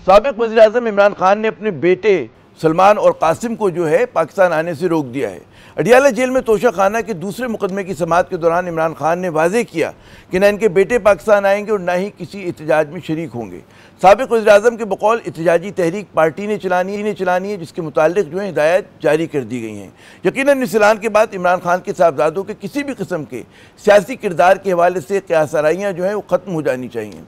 साबिक वज़ीर-ए-आज़म इमरान खान ने अपने बेटे सलमान और कासिम को जो है पाकिस्तान आने से रोक दिया है। अडियाला जेल में तोशा खाना के दूसरे मुकदमे की समाअत के दौरान इमरान खान ने वाज़ेह किया कि न इनके बेटे पाकिस्तान आएंगे और न ही किसी एहतजाज में शरीक होंगे। साबिक वज़ीर-ए-आज़म के बकौल एहतजाजी तहरीक पार्टी ने चलानी है, जिसके मुतालिक जो है हिदायत जारी कर दी गई हैं। यकीनन इस ऐलान के बाद इमरान खान के साहबजादों के किसी भी किस्म के सियासी किरदार के हवाले से क़यासआराइयाँ जो हैं वो ख़त्म हो जानी चाहिए।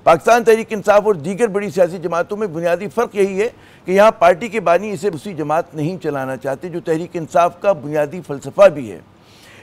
पाकिस्तान तहरीक इंसाफ और दीगर बड़ी सियासी जमातों में बुनियादी फ़र्क यही है कि यहाँ पार्टी के बानी इसे उसी जमात नहीं चलाना चाहते जो तहरीक इंसाफ का बुनियादी फ़लसफ़ा भी है।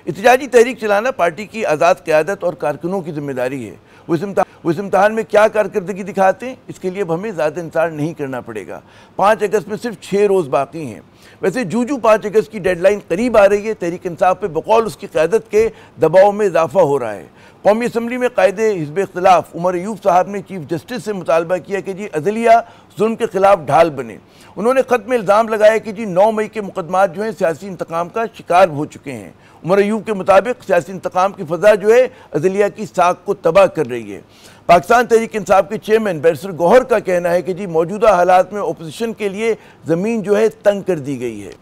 एहतजाजी तहरीक चलाना पार्टी की आज़ाद क़यादत और कारकुनों की जिम्मेदारी है। वो इस इम्तहान में क्या कारकर्दगी दिखाते हैं, इसके लिए अब हमें ज़्यादा इंतज़ार नहीं करना पड़ेगा। 5 अगस्त में सिर्फ 6 रोज़ बाकी हैं। वैसे जूजू 5 अगस्त की डेडलाइन करीब आ रही है, तहरीक इंसाफ पे बकौल उसकी क़यादत के दबाव में इजाफा हो रहा है। कौमी असम्बली में कायदे हिज़्ब इख्तिलाफ उमर अयूब साहब ने चीफ जस्टिस से मुतालबा किया कि जी अदलिया जुल्म के खिलाफ ढाल बने। उन्होंने ख़त में इल्ज़ाम लगाया कि जी 9 मई के मुकदमात जो हैं सियासी इंतकाम का शिकार हो चुके हैं। उमर अयूब के मुताबिक सियासी इंतकाम की फ़ज़ा जो है अदलिया की साख को तबाह कर रही है। पाकिस्तान तहरीक इंसाफ के चेयरमैन बैरिस्टर गौहर का कहना है कि जी मौजूदा हालात में अपोजिशन के लिए ज़मीन जो है तंग कर दी गई है।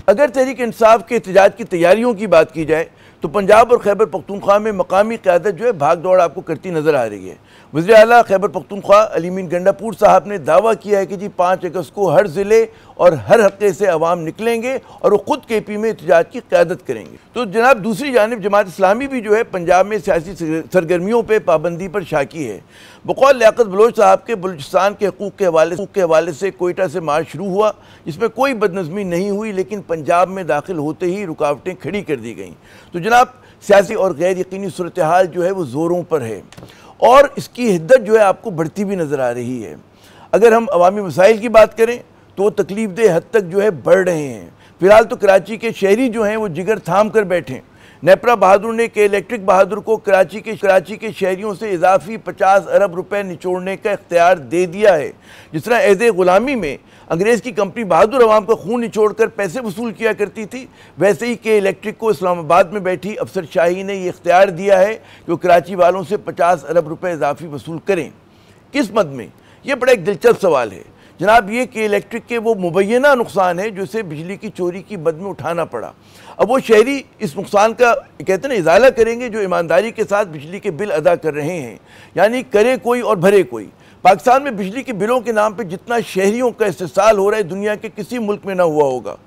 अगर तहरीक इंसाफ के एहतजाज की तैयारियों की बात की जाए तो पंजाब और खैबर पख्तूनख्वा में मकामी क़यादत जो है भाग दौड़ आपको करती नज़र आ रही है। वज़ीर आला खैबर पख्तूनख्वा अली मीन गंडापुर साहब ने दावा किया है कि जी 5 अगस्त को हर ज़िले और हर हल्के से अवाम निकलेंगे और वो ख़ुद KP में एहतजाज की क़यादत करेंगे। तो जनाब दूसरी जानिब जमात इस्लामी भी जो है पंजाब में सियासी सरगर्मियों पर पाबंदी पर शाकी है। बकौल लियाकत बलोच साहब के बलूचिस्तान के हकूक़ के हवाले से कोयटा से मार्च शुरू हुआ, जिसमें कोई बदनज़मी नहीं हुई, लेकिन पंजाब में दाखिल होते ही रुकावटें खड़ी कर दी गईं। तो जनाब सियासी और गैर यकीनी सूरत हाल जो है वो ज़ोरों पर है और इसकी हिद्दत जो है आपको बढ़ती भी नज़र आ रही है। अगर हम अवामी मसाइल की बात करें तो तकलीफ दे हद तक जो है बढ़ रहे हैं। फ़िलहाल तो कराची के शहरी जो हैं वो जिगर थाम कर बैठे। नेपरा बहादुर ने के इलेक्ट्रिक बहादुर को कराची के शहरियों से इजाफी 50 अरब रुपए निचोड़ने का इख्तियार दे दिया है। जिस तरह एज़े ग़ुलामी में अंग्रेज़ की कंपनी बहादुर अवाम का खून निचोड़ कर पैसे वसूल किया करती थी, वैसे ही के इलेक्ट्रिक को इस्लामाबाद में बैठी अफसर शाही ने यह इख्तियार दिया है कि वो कराची वालों से 50 अरब रुपए इजाफी वसूल करें। किस मद में? यह बड़ा एक दिलचस्प सवाल है जनाब। ये कि इलेक्ट्रिक के वो मुबैना नुकसान है जो इसे बिजली की चोरी की बद में उठाना पड़ा। अब वो शहरी इस नुकसान का कहते हैं ना इजाला करेंगे जो ईमानदारी के साथ बिजली के बिल अदा कर रहे हैं, यानी करे कोई और भरे कोई। पाकिस्तान में बिजली के बिलों के नाम पर जितना शहरियों का इस्तेसाल हो रहा है दुनिया के किसी मुल्क में ना हुआ होगा।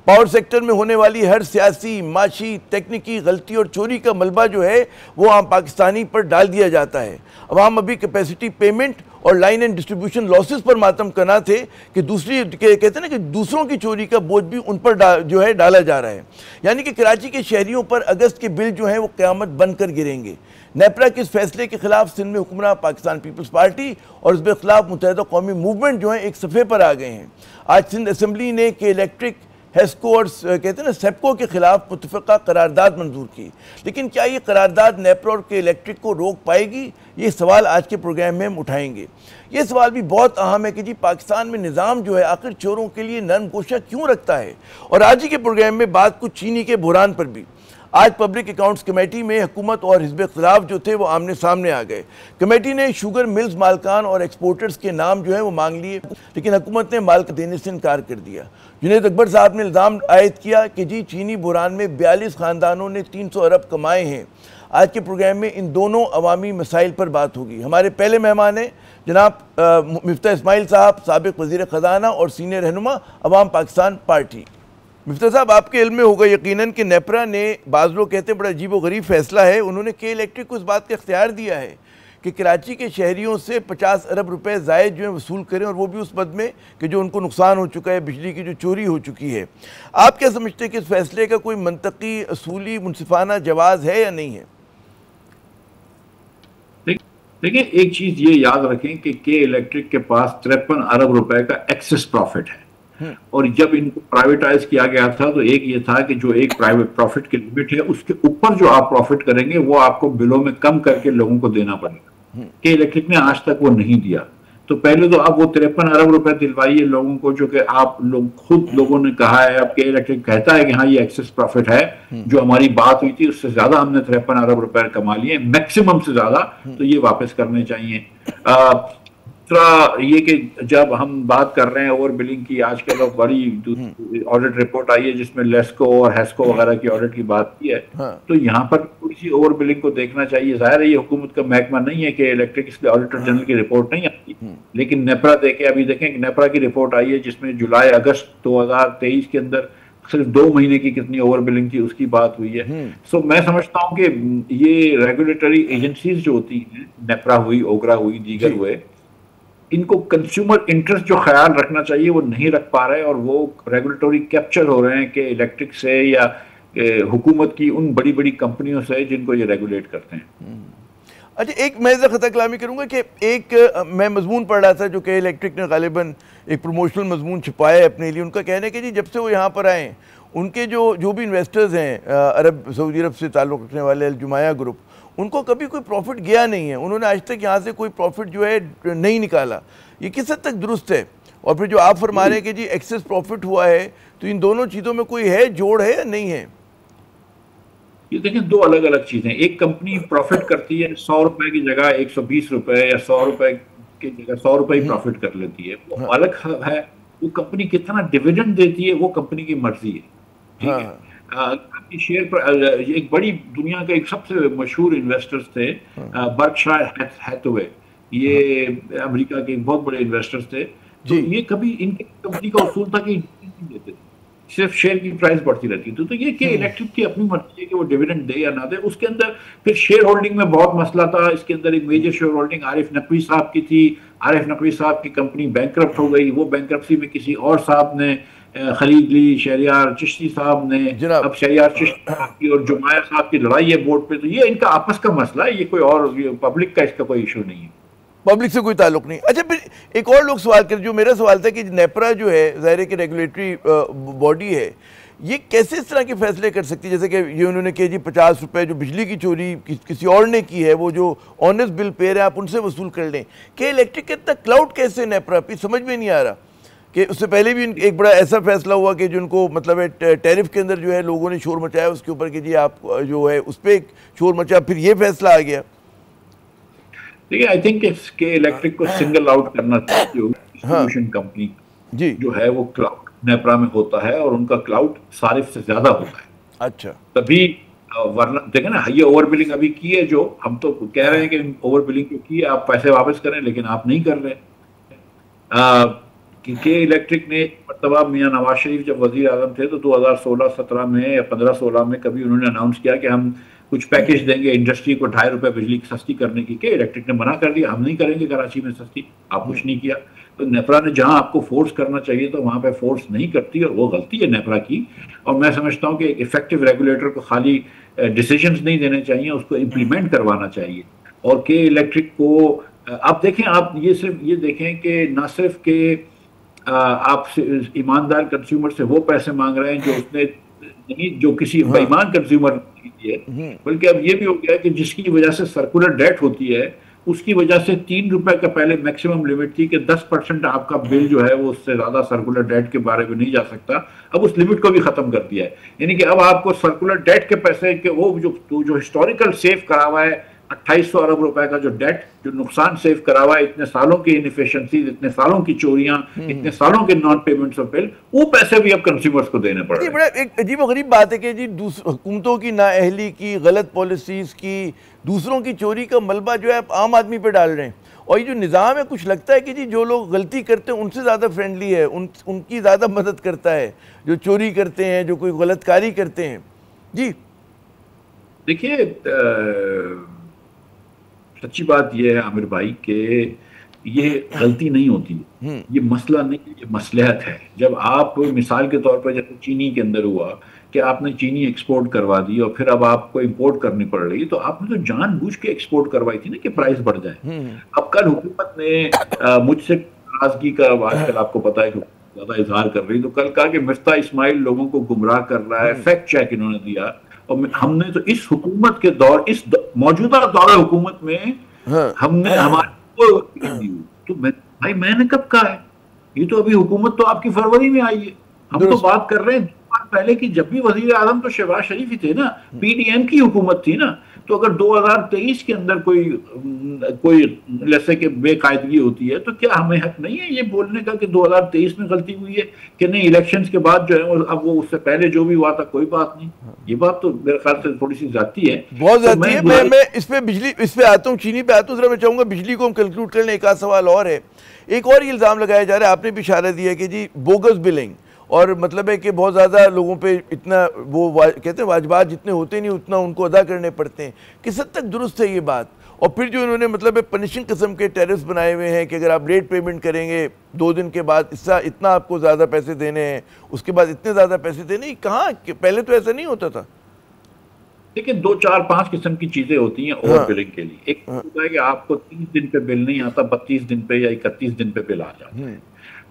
पावर सेक्टर में होने वाली हर सियासी, माशी, तकनीकी गलती और चोरी का मलबा जो है वो आम पाकिस्तानी पर डाल दिया जाता है। अब हम अभी कैपेसिटी पेमेंट और लाइन एंड डिस्ट्रीब्यूशन लॉसेस पर मातम करना थे कि कहते हैं ना कि दूसरों की चोरी का बोझ भी उन पर जो है डाला जा रहा है। यानी कि कराची के शहरियों पर अगस्त के बिल जो हैं वो क़यामत बनकर गिरेंगे। नेपरा के इस फैसले के खिलाफ सिंध में हुक्मरान पाकिस्तान पीपल्स पार्टी और इसके खिलाफ मुत्तहिदा कौमी मूवमेंट जो है एक सफ़े पर आ गए हैं। आज सिंध असम्बली ने के इलेक्ट्रिक, हेस्को और कहते हैं ना सेप्को के खिलाफ मुत्तफ़िक़ा करारदाद मंजूर की, लेकिन क्या ये करारदाद नेपरा और के इलेक्ट्रिक को रोक पाएगी? ये सवाल आज के प्रोग्राम में हम उठाएंगे। ये सवाल भी बहुत अहम है कि जी पाकिस्तान में निज़ाम जो है आखिर चोरों के लिए नरम गोशा क्यों रखता है। और आज ही के प्रोग्राम में बात कुछ चीनी के बुहरान पर भी। आज पब्लिक अकाउंट्स कमेटी में हुकूमत और हिज़्ब इख्तिलाफ जो थे वो आमने सामने आ गए। कमेटी ने शुगर मिल्स मालकान और एक्सपोर्टर्स के नाम जो है वो मांग लिए, लेकिन हुकूमत ने माल देने से इनकार कर दिया। जुनैद अकबर साहब ने इल्ज़ाम आयद किया कि जी चीनी बुहरान में 42 ख़ानदानों ने 300 अरब कमाए हैं। आज के प्रोग्राम में इन दोनों अवामी मसाइल पर बात होगी। हमारे पहले मेहमान हैं जनाब मिफ्ता इस्माइल साहब, साबिक़ वज़ीर ख़ज़ाना और सीनियर रहनुमा अवाम पाकिस्तान पार्टी। मिफ्ता साहब, आपके इल्म में होगा यकीनन कि नेपरा ने, बाज़ लोग कहते हैं बड़ा अजीब व गरीब फ़ैसला है, उन्होंने के इलेक्ट्रिक को इस बात का इख्तियार दिया है कि कराची के शहरियों से 50 अरब रुपए ज़ायद जो है वसूल करें, और वो भी उस मद में कि जो उनको नुकसान हो चुका है, बिजली की जो चोरी हो चुकी है। आप क्या समझते हैं कि इस फैसले का कोई मंतकी, असूली, मुनसिफाना जवाज़ है या नहीं है? देखिए, एक चीज़ ये याद रखें कि के इलेक्ट्रिक के पास 53 अरब रुपए का एक्सेस प्रॉफिट है। और जब इनको प्राइवेटाइज किया गया था तो एक ये था कि जो एक प्राइवेट प्रॉफिट की लिमिट है उसके ऊपर जो आप प्रॉफिट करेंगे वो आपको बिलों में कम करके लोगों को देना पड़ेगा। के इलेक्ट्रिक ने आज तक वो नहीं दिया। तो पहले तो आप वो 53 अरब रुपए दिलवाइए लोगों को, जो कि आप लोग खुद लोगों ने कहा है। अब के इलेक्ट्रिक कहता है कि हाँ ये एक्सेस प्रॉफिट है, जो हमारी बात हुई थी उससे ज्यादा हमने 53 अरब रुपए कमा लिए, मैक्सिमम से ज्यादा, तो ये वापस करने चाहिए। दूसरा ये कि जब हम बात कर रहे हैं ओवर बिलिंग की, आजकल अब बड़ी ऑडिट रिपोर्ट आई है जिसमें लेस्को और हेस्को वगैरह की ऑडिट की बात की है। हाँ। तो यहाँ पर थोड़ी सी ओवर बिलिंग को देखना चाहिए। जाहिर है ये हुकूमत का महकमा नहीं है कि इलेक्ट्रिक, इसलिए ऑडिटर जनरल की रिपोर्ट नहीं आती, लेकिन नेपरा देखें, अभी देखें कि नेपरा की रिपोर्ट आई है जिसमें जुलाई अगस्त 2023 के अंदर सिर्फ 2 महीने की कितनी ओवर बिलिंग थी उसकी बात हुई है। सो मैं समझता हूँ कि ये रेगुलेटरी एजेंसीज जो होती हैं, नेपरा हुई, ओगरा हुई, दीगर हुए, इनको कंज्यूमर इंटरेस्ट जो ख्याल रखना चाहिए वो नहीं रख पा रहे, और वो रेगुलेटरी कैप्चर हो रहे हैं कि इलेक्ट्रिक से या हुकूमत की उन बड़ी बड़ी कंपनियों से जिनको ये रेगुलेट करते हैं। अच्छा, एक मैं खता कलामी करूंगा कि एक मैं मजमून पढ़ रहा था जो कि इलेक्ट्रिक ने गालिबन एक प्रमोशनल मजमून छुपाया है अपने लिए। उनका कहना है कि जी जब से वो यहाँ पर आए, उनके जो भी इन्वेस्टर्स हैं सऊदी अरब से ताल्लुक़ रखने वाले अल जुमाया ग्रुप, उनको कभी कोई प्रॉफिट गया नहीं है। उन्होंने आज तक यहाँ से कोई प्रॉफिट जो है नहीं निकाला। ये किस हद तक दुरुस्त है? और फिर जो आप फरमा रहे हैं कि जी एक्सेस प्रॉफिट हुआ है, तो इन दोनों चीज़ों में कोई है, जोड़ है या नहीं है? ये देखें, दो अलग अलग चीजें। एक कंपनी प्रॉफिट करती है 100 रुपए की जगह 120 रुपए, या 100 रुपए की जगह 100 रुपए ही प्रॉफिट कर लेती है, वो अलग है। वो कंपनी कितना डिविडेंड देती है वो कंपनी की मर्जी है, ठीक है। शेयर पर एक बड़ी दुनिया के एक सबसे मशहूर इन्वेस्टर्स थे बर्कशायर हैथवे, ये अमेरिका के बहुत बड़े इन्वेस्टर्स थे। तो ये कभी इनकी कंपनी का उसूल था कि नहीं देते थे, सिर्फ शेयर की प्राइस बढ़ती रहती है। तो ये कि इलेक्ट्रिक की अपनी मर्जी है कि वो डिविडेंड दे या ना दे। उसके अंदर फिर शेयर होल्डिंग में बहुत मसला था। इसके अंदर एक major share holding Arif Naqvi साहब की थी। आरिफ नकवी साहब की कंपनी बैंकरप्ट हो गई, वो बैंकरप्सी में किसी और साहब ने खरीद ली, शहरियार चिश्ती साहब ने। अब शहरियार चिश्ती साहब की और जुमाया साहब की लड़ाई है बोर्ड पे, तो ये इनका आपस का मसला है, ये कोई और पब्लिक का इसका कोई इशू नहीं है, पब्लिक से कोई ताल्लुक नहीं। अच्छा, फिर एक और लोग सवाल कर, जो मेरा सवाल था कि नेपरा जो है ज़ाहिर की रेगुलेटरी बॉडी है, ये कैसे इस तरह के फैसले कर सकती है? जैसे कि ये उन्होंने कहा जी 50 रुपये जो बिजली की चोरी किसी और ने की है, वो जो ऑनेस्ट बिल पेयर है आप उनसे वसूल कर लें। कि इलेक्ट्रिक के इतना क्लाउड कैसे नेपरा पे, समझ में नहीं आ रहा। कि उससे पहले भी एक बड़ा ऐसा फैसला हुआ कि जिनको मतलब है टैरिफ के अंदर जो है लोगों ने शोर मचाया उसके ऊपर कि जी आप जो है उस पर एक शोर मचा, फिर ये फैसला आ गया। देखिए, आई थिंक इसके इलेक्ट्रिक को सिंगल आउट करना चाहिए। डिस्ट्रीब्यूशन कंपनी जी जो है वो क्लाउड नेपरा में होता है, और उनका क्लाउड सारिफ से ज्यादा होता है। अच्छा, तभी वरना देखें ना, ये ओवर बिलिंग अभी की है, जो हम तो कह रहे हैं कि ओवर बिलिंग क्यों की है, आप पैसे वापस करें, लेकिन आप नहीं कर रहे। के इलेक्ट्रिक ने मरतबा मियाँ नवाज शरीफ जब वजीर आजम थे तो 2016-17 में या 15-16 में कभी उन्होंने अनाउंस किया कि हम कुछ पैकेज देंगे इंडस्ट्री को 2.5 रुपए बिजली सस्ती करने की। के इलेक्ट्रिक ने मना कर दिया, हम नहीं करेंगे कराची में सस्ती, आप कुछ नहीं किया। तो नेपरा ने जहां आपको फोर्स करना चाहिए तो वहां पे फोर्स नहीं करती, और वो गलती है नेपरा की। और मैं समझता हूँ कि इफेक्टिव रेगुलेटर को खाली डिसीजंस नहीं देने चाहिए, उसको इम्प्लीमेंट करवाना चाहिए। और के इलेक्ट्रिक को आप देखें, आप ये सिर्फ ये देखें कि ना सिर्फ के आप ईमानदार कंज्यूमर से वो पैसे मांग रहे हैं जो उसने नहीं, जो किसी बेईमान कंज्यूमर ने दिए, बल्कि अब ये भी हो गया कि जिसकी वजह से सर्कुलर डेट होती है, उसकी वजह से 3 रुपए का पहले मैक्सिमम लिमिट थी कि 10% आपका बिल जो है वो उससे ज्यादा सर्कुलर डेट के बारे में नहीं जा सकता। अब उस लिमिट को भी खत्म कर दिया है, यानी कि अब आपको सर्कुलर डेट के पैसे के वो जो हिस्टोरिकल सेव करा हुआ है 2800 अरब रुपए का जो डेट, जो नुकसान सेव करा हुआ है, इतने सालों की इनएफिशिएंसी, इतने सालों की चोरियां, इतने सालों के नॉन पेमेंट्स ऑफ बिल, वो पैसे भी अब कंज्यूमर्स को देने पड़ रहे हैं। बड़ा एक अजीब और गरीब बात है कि जी हुकूमतों की नाअहली की, गलत पॉलिसीज की, दूसरों की चोरी का मलबा जो है आप आम आदमी पे डाल रहे हैं। और ये जो निज़ाम है, कुछ लगता है कि जी जो लोग गलती करते हैं उनसे ज़्यादा फ्रेंडली है, उनकी ज़्यादा मदद करता है, जो चोरी करते हैं, जो कोई गलतकारी करते हैं। जी देखिए, सच्ची बात यह है आमिर भाई कि ये गलती नहीं होती, ये मसला नहीं, ये मसलहत है। जब आप मिसाल के तौर पर जैसे चीनी के अंदर हुआ कि आपने चीनी एक्सपोर्ट करवा दी और फिर अब आपको इंपोर्ट करनी पड़ रही, तो आपने तो जानबूझ के एक्सपोर्ट करवाई थी ना कि प्राइस बढ़ जाए। अब कल हुकूमत ने मुझसे नाराजगी का आजकल आपको पता है कि ज्यादा इजहार कर रही, तो कल कहा कि मिफ्ता इस्माइल लोगों को गुमराह कर रहा है, फैक्ट चेक इन्होंने दिया। और हमने तो इस हुकूमत के दौर, इस मौजूदा दौर हुकूमत में हमने हमारे तो भाई मैंने कब कहा है? ये तो अभी हुकूमत तो आपकी फरवरी में आई है। हम तो बात कर रहे हैं 2 साल पहले की, जब भी वजीर आजम तो शहबाज शरीफ ही थे ना, पीडीएम की हुकूमत थी ना। तो अगर 2023 के अंदर कोई जैसे कि बेकायदगी होती है, तो क्या हमें हक नहीं है ये बोलने का कि 2023 में गलती हुई है कि नहीं, इलेक्शंस के बाद जो है अब वो उससे पहले जो भी हुआ था कोई बात नहीं? ये बात तो मेरे ख्याल से थोड़ी सी जाती है, बहुत तो जाती है। मैं इस पे आता हूँ, चीनी पे आता हूँ। जरा मैं चाहूंगा बिजली को हम कंक्लूड कर लें। एक आध सवाल और है। एक और इल्ज़ाम लगाया जा रहा है, आपने भी इशारा दिया कि जी बोगस बिलिंग, और मतलब है कि बहुत ज़्यादा लोगों पे इतना वो कहते हैं वाजबात जितने होते नहीं उतना उनको अदा करने पड़ते हैं। किस हद तक दुरुस्त है ये बात? और फिर जो इन्होंने मतलब पनिशिंग किस्म के टैरिफ्स बनाए हुए हैं कि अगर आप लेट पेमेंट करेंगे 2 दिन के बाद इतना आपको ज़्यादा पैसे देने हैं, उसके बाद इतने ज़्यादा पैसे देने, कहाँ पहले तो ऐसा नहीं होता था। देखिए 2, 4, 5 किस्म की चीजें होती हैं ओवर बिलिंग के लिए। एक होता है कि आपको 30 दिन पे बिल नहीं आता, 32 दिन पे या 31 दिन पे बिल आ जाता है।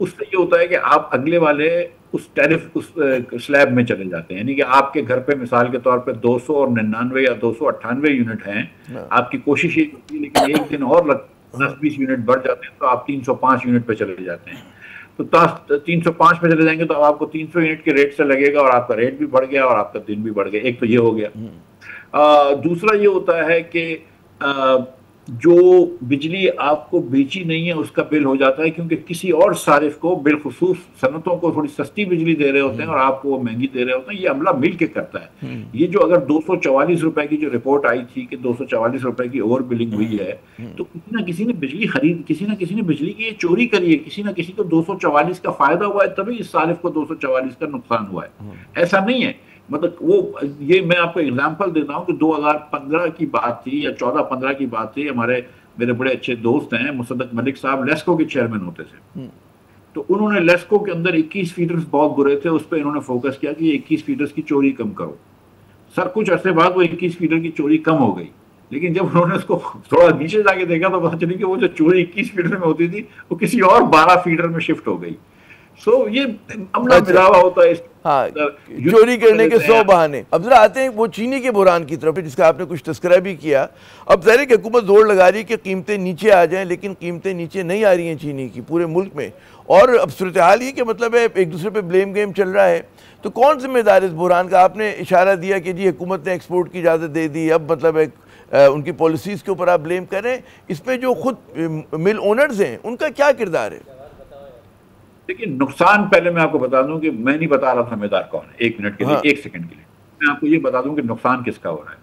उससे ये होता है कि आप अगले वाले उस टैरिफ उस स्लैब में चले जाते हैं, यानी कि आपके घर पे मिसाल के तौर पे 299 या 298 यूनिट हैं, आपकी कोशिश ये होती है लेकिन एक दिन और 10-20 यूनिट बढ़ जाते हैं तो आप 305 यूनिट पे चले जाते हैं। तो 305 पे चले जाएंगे तो आपको 300 यूनिट के रेट से लगेगा और आपका रेट भी बढ़ गया और आपका दिन भी बढ़ गया। एक तो ये हो गया। दूसरा ये होता है कि जो बिजली आपको बेची नहीं है उसका बिल हो जाता है, क्योंकि किसी और सारिफ को बिलखुसूस सनतों को थोड़ी सस्ती बिजली दे रहे होते हैं और आपको वो महंगी दे रहे होते हैं। ये अमला मिल के करता है। ये जो अगर 244 रुपए की जो रिपोर्ट आई थी कि 244 रुपए की ओवर बिलिंग हुई है, तो किसी ना किसी ने बिजली खरीद, किसी ना किसी ने बिजली की चोरी करी है, किसी ना किसी को 244 का फायदा हुआ है, तभी इस सारिफ को 244 का नुकसान हुआ है। ऐसा नहीं है, मतलब वो ये मैं आपको एग्जांपल देता हूँ कि 2015 की बात थी या 14-15 की बात थी। मेरे बड़े अच्छे दोस्त हैं मुसद्दक मलिक साहब, लेस्को के चेयरमैन होते थे। तो उन्होंने लेस्को के अंदर 21 फीडर्स बहुत बुरे थे, उस पर इन्होंने फोकस किया कि 21 फीडर्स की चोरी कम करो। सर कुछ अरसे बाद वो 21 फीडर की चोरी कम हो गई, लेकिन जब उन्होंने उसको थोड़ा नीचे जाके देखा तो पता चली कि वो जो चोरी 21 फीडर में होती थी वो किसी और 12 फीडर में शिफ्ट हो गई। ये अमला मिलावा होता है। हाँ, चोरी करने के 100 बहाने। अब जरा आते हैं वो चीनी के बुरान की तरफ, जिसका आपने कुछ तस्करा भी किया। अब ज़ाहिर है कि हुकूमत जोर लगा रही है कि कीमतें नीचे आ जाएं, लेकिन कीमतें नीचे नहीं आ रही हैं चीनी की पूरे मुल्क में। और अब सूरत हाल ये कि मतलब है एक दूसरे पे ब्लेम गेम चल रहा है। तो कौन जिम्मेदार इस बुरान का? आपने इशारा दिया कि जी हुकूमत ने एक्सपोर्ट की इजाज़त दे दी, अब मतलब उनकी पॉलिसीज़ के ऊपर आप ब्लेम करें। इस पर जो खुद मिल ओनर्स हैं उनका क्या किरदार है? देखिए नुकसान पहले मैं आपको बता दूं कि मैं नहीं बता रहा जिम्मेदार कौन है, 1 मिनट के लिए, 1 सेकंड के लिए मैं आपको ये बता दूं कि नुकसान किसका हो रहा है।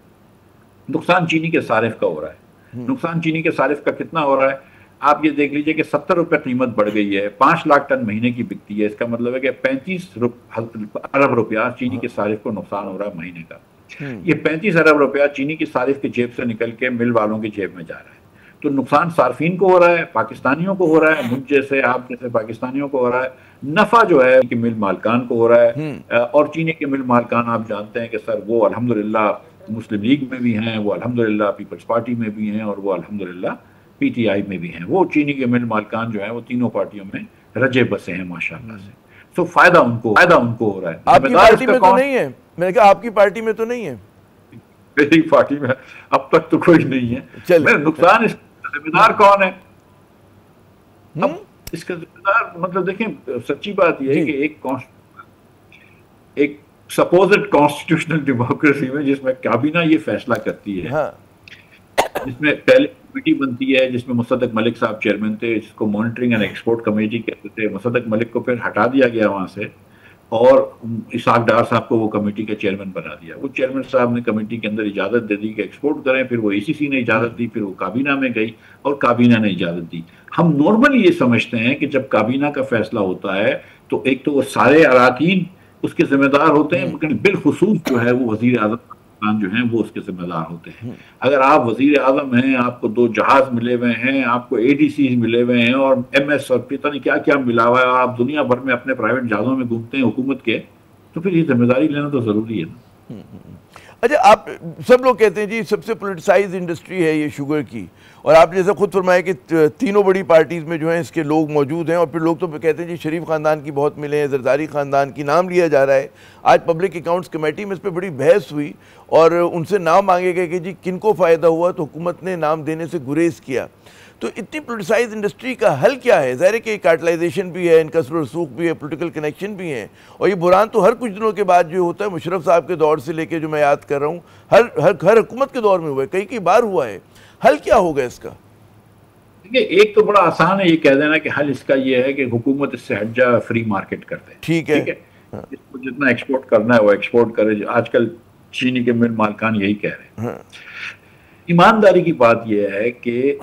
नुकसान चीनी के सारिफ का हो रहा है। नुकसान चीनी के सारिफ का कितना हो रहा है? आप ये देख लीजिए कि 70 रुपए कीमत बढ़ गई है, 5 लाख टन महीने की बिकती है। इसका मतलब है कि 35 अरब रुपया चीनी के सारिफ को नुकसान हो रहा है महीने का। ये 35 अरब रुपया चीनी की सारिफ की जेब से निकल के मिल वालों की जेब में जा रहा है। तो नुकसान सार्फिन को हो रहा है, पाकिस्तानियों को हो रहा है, मुझ जैसे आप जैसे पाकिस्तानियों को हो रहा है। नफा जो है कि मिल मालकान को हो रहा है। और चीनी के मिल मालकान आप जानते हैं कि सर वो अल्हम्दुलिल्लाह मुस्लिम लीग में भी हैं, वो अल्हम्दुलिल्लाह पीपल्स पार्टी में भी हैं और वो अल्हम्दुलिल्लाह पीटीआई में भी हैं। वो चीनी के मिल मालकान जो है वो तीनों पार्टियों में रजे बसे हैं माशाअल्लाह से। तो फायदा उनको हो रहा है। आपकी पार्टी में तो नहीं है? मैंने कहा आपकी पार्टी में तो नहीं है। मेरी पार्टी में अब तक तो कोई नहीं है। नुकसान जिम्मेदार कौन है? अब इसका जिम्मेदार मतलब देखें, सच्ची बात यह है कि एक सपोज्ड कॉन्स्टिट्यूशनल डेमोक्रेसी में जिसमें काबीना ये फैसला करती है, जिसमें पहले कमेटी बनती है जिसमें मुसद्दक मलिक साहब चेयरमैन थे, जिसको मॉनिटरिंग एंड एक्सपोर्ट कमेटी कहते थे। मुसद्दक मलिक को फिर हटा दिया गया वहां से और इसाक डार साहब को वो कमेटी का चेयरमैन बना दिया। वो चेयरमैन साहब ने कमेटी के अंदर इजाज़त दे दी कि एक्सपोर्ट करें, फिर वो ACC ने इजाज़त दी, फिर वो काबीना में गई और काबीना ने इजाज़त दी। हम नॉर्मली ये समझते हैं कि जब काबीना का फैसला होता है तो एक तो वो सारे अराकीन उसके जिम्मेदार होते हैं, लेकिन बिलखुसूस जो है वो वज़ीर आज़म जो हैं वो उसके जिम्मेदार होते हैं। अगर आप वज़ीर आज़म हैं, आपको 2 जहाज मिले हुए हैं, आपको ADCs मिले हुए हैं और MS और पता नहीं क्या क्या मिला हुआ है और आप दुनिया भर में अपने प्राइवेट जहाज़ों में घूमते हैं हुकूमत के, तो फिर ये जिम्मेदारी लेना तो ज़रूरी है ना। अच्छा, आप सब लोग कहते हैं जी सबसे पोलिटिसाइज इंडस्ट्री है ये शुगर की, और आपने जैसा खुद फरमाया कि तीनों बड़ी पार्टीज़ में जो हैं इसके लोग मौजूद हैं, और फिर लोग तो कहते हैं जी शरीफ ख़ानदान की बहुत मिले हैं, जरदारी ख़ानदान की नाम लिया जा रहा है। आज पब्लिक अकाउंट्स कमेटी में इस पर बड़ी बहस हुई और उनसे नाम मांगे गए कि जी किनको फ़ायदा हुआ, तो हुकूमत ने नाम देने से गुरेज किया। तो इतनी पोलिटिसाइज इंडस्ट्री का हल क्या है? ज़ाहिर है कि कार्टलाइजेशन भी है, इनका रसूख भी है, पोलिटिकल कनेक्शन भी है, और ये बुरान तो हर कुछ दिनों के बाद जो होता है, मुशर्रफ साहब के दौर से लेके जो मैं याद कर रहा हूँ, हर हुकूमत के दौर में हुआ है, कई बार हुआ है। हल क्या होगा इसका? देखिए, एक तो बड़ा आसान है ये कह देना कि हल इसका ये है कि हुकूमत इससे हट जा, फ्री मार्केट कर दे। ठीक है, हाँ। इसको जितना एक्सपोर्ट करना है वो एक्सपोर्ट करे। आजकल चीनी के मिल मालकान यही कह रहे हैं। हाँ। ईमानदारी की बात यह है कि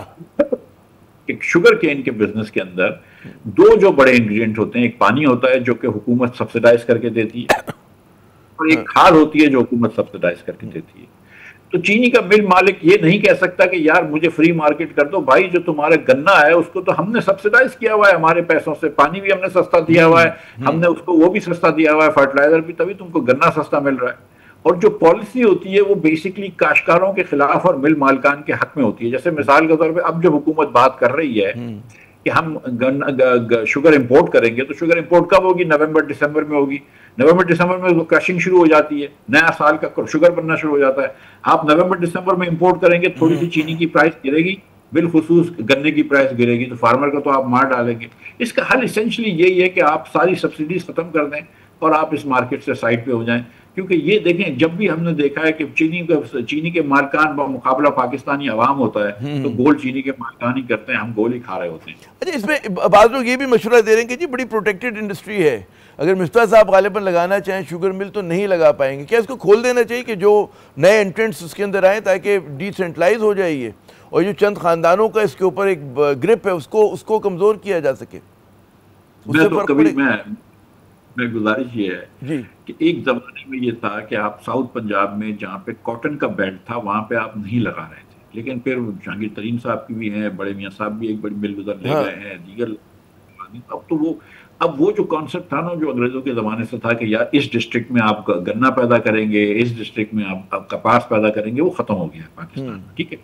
एक शुगर केन के बिजनेस के अंदर दो जो बड़े इंग्रेडिएंट होते हैं, एक पानी होता है जो कि हुकूमत सब्सिडाइज करके देती है, और एक खाद होती है जो हुकूमत सब्सिडाइज करके देती है। तो चीनी का मिल मालिक ये नहीं कह सकता कि यार मुझे फ्री मार्केट कर दो, भाई जो तुम्हारा गन्ना है उसको तो हमने सब्सिडाइज किया हुआ है हमारे पैसों से, पानी भी हमने सस्ता दिया हुआ है, हमने उसको वो भी सस्ता दिया हुआ है, फर्टिलाइजर भी, तभी तुमको गन्ना सस्ता मिल रहा है। और जो पॉलिसी होती है वो बेसिकली काश्तकारों के खिलाफ और मिल मालकान के हक में होती है। जैसे मिसाल के तौर पे अब जो हुकूमत बात कर रही है कि हम शुगर इंपोर्ट करेंगे, तो शुगर इंपोर्ट कब होगी? नवंबर दिसंबर में होगी। नवंबर दिसंबर में क्रशिंग शुरू हो जाती है, नया साल का शुगर बनना शुरू हो जाता है। आप नवंबर दिसंबर में इंपोर्ट करेंगे, थोड़ी सी चीनी की प्राइस गिरेगी, बिलखुसूस गन्ने की प्राइस गिरेगी, तो फार्मर को तो आप मार डालेंगे। इसका हल इसेंशियली यही है कि आप सारी सब्सिडीज खत्म कर दें और आप इस मार्केट से साइड पे हो जाएं। क्योंकि ये देखें, जब भी हमने देखा है कि चीनी के मालकान का मुकाबला पाकिस्तानी अवाम होता है, तो गोल चीनी के मालकान ही करते हैं, हम गोल ही खा रहे होते हैं। अच्छा, इसमें बाद लोग ये भी मशवरा दे रहे हैं कि जी बड़ी प्रोटेक्टेड इंडस्ट्री है, अगर मिफ्ता साहब गालिबन लगाना चाहें शुगर मिल तो नहीं लगा पाएंगे। क्या इसको खोल देना चाहिए कि जो नए एंट्रेंट्स उसके अंदर आए, ताकि डिसेंट्रलाइज हो जाए ये, और जो चंद खानदानों का इसके ऊपर एक ग्रिप है उसको कमजोर किया जा सके? मैं गुजारिश ये है कि एक जमाने में ये था कि आप साउथ पंजाब में जहाँ पे कॉटन का बेल्ट था वहां पे आप नहीं लगा रहे थे, लेकिन फिर जहांगीर तरीन साहब की भी हैं, बड़े मियाँ साहब भी एक बड़ी मिल उधर ले गए हैं, दीगर। अब वो जो कॉन्सेप्ट था ना, जो अंग्रेजों के जमाने से था कि यार इस डिस्ट्रिक्ट में आप गन्ना पैदा करेंगे, इस डिस्ट्रिक्ट में आप कपास पैदा करेंगे, वो खत्म हो गया है पाकिस्तान में। ठीक है,